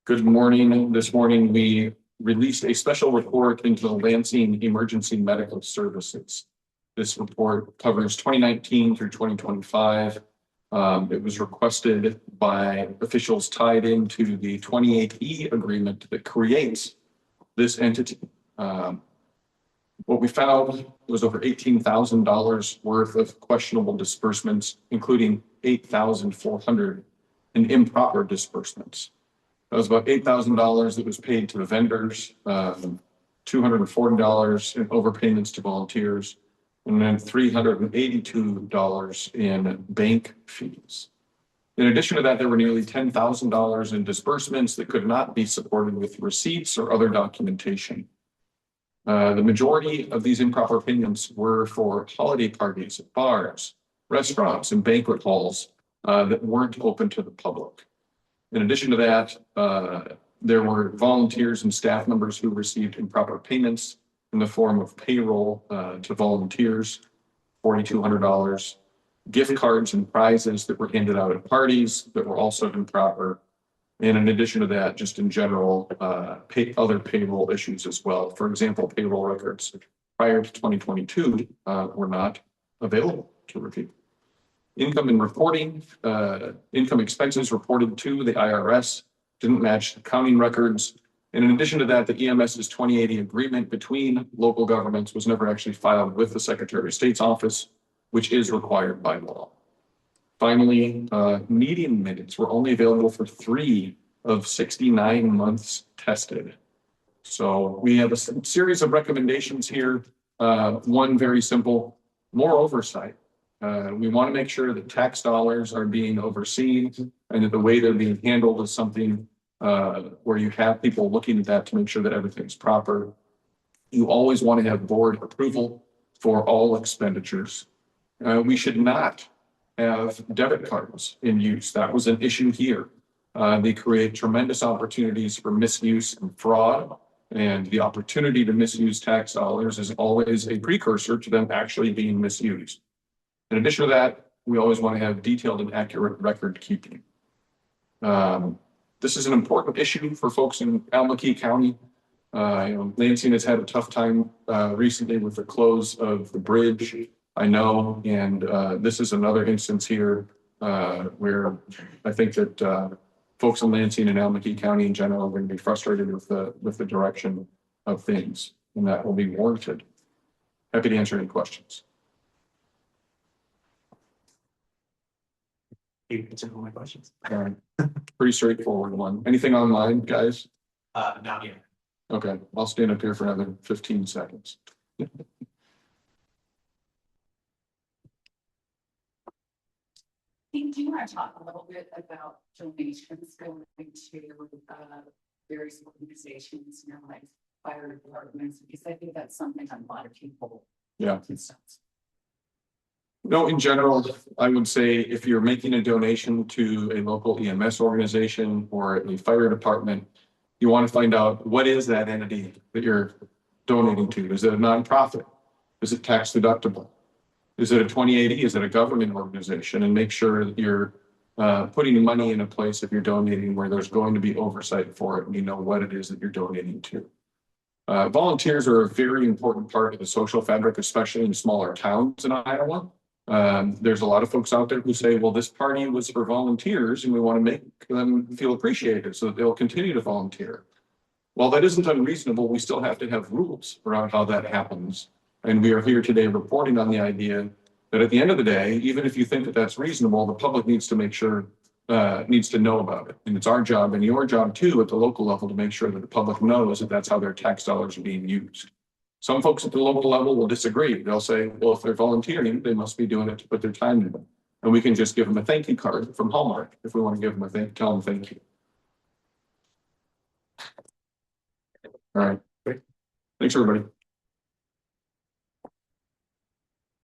Good morning. This morning, we released a special report into the Lansing Emergency Medical Services. This report covers 2019 through 2025. It was requested by officials tied into the 28E agreement that creates this entity. What we found was over $18,000 worth of questionable disbursements, including 8,400 in improper disbursements. That was about $8,000 that was paid to the vendors, $240 in overpayments to volunteers, and then $382 in bank fees. In addition to that, there were nearly $10,000 in disbursements that could not be supported with receipts or other documentation. The majority of these improper payments were for holiday parties, bars, restaurants, and banquet halls that weren't open to the public. In addition to that, there were volunteers and staff members who received improper payments in the form of payroll to volunteers, $4,200, gift cards and prizes that were handed out at parties that were also improper. And in addition to that, just in general, other payroll issues as well. For example, payroll records prior to 2022 were not available to review. Income and reporting, income expenses reported to the IRS didn't match accounting records. And in addition to that, the EMS's 2080 agreement between local governments was never actually filed with the Secretary of State's office, which is required by law. Finally, meeting minutes were only available for 3 of 69 months tested. So we have a series of recommendations here. One very simple, more oversight. We want to make sure that tax dollars are being overseen and that the way they're being handled is something where you have people looking at that to make sure that everything's proper. You always want to have board approval for all expenditures. We should not have debit cards in use. That was an issue here. They create tremendous opportunities for misuse and fraud, and the opportunity to misuse tax dollars is always a precursor to them actually being misused. In addition to that, we always want to have detailed and accurate record keeping. This is an important issue for folks in Albuquerque County. Lansing has had a tough time recently with the close of the bridge, I know, and this is another instance here where I think that folks in Lansing and Albuquerque County in general are going to be frustrated with the direction of things, and that will be warranted. Happy to answer any questions. You answered all my questions. Pretty straightforward one. Anything online, guys? Not yet. Okay, I'll stand up here for another 15 seconds. Do you want to talk a little bit about donations going to various organizations, like fire departments? Because I think that's something that a lot of people. Yeah. No, in general, I would say if you're making a donation to a local EMS organization or a fire department, you want to find out what is that entity that you're donating to. Is it a nonprofit? Is it tax deductible? Is it a 2080? Is it a government organization? And make sure that you're putting money in a place if you're donating where there's going to be oversight for it and you know what it is that you're donating to. Volunteers are a very important part of the social fabric, especially in smaller towns in Iowa. There's a lot of folks out there who say, well, this party was for volunteers and we want to make them feel appreciated so that they'll continue to volunteer. While that isn't unreasonable, we still have to have rules around how that happens. And we are here today reporting on the idea that at the end of the day, even if you think that that's reasonable, the public needs to make sure, needs to know about it. And it's our job and your job too at the local level to make sure that the public knows that that's how their tax dollars are being used. Some folks at the local level will disagree. They'll say, well, if they're volunteering, they must be doing it to put their time in. And we can just give them a thank you card from Hallmark if we want to give them tell them thank you. All right. Thanks, everybody.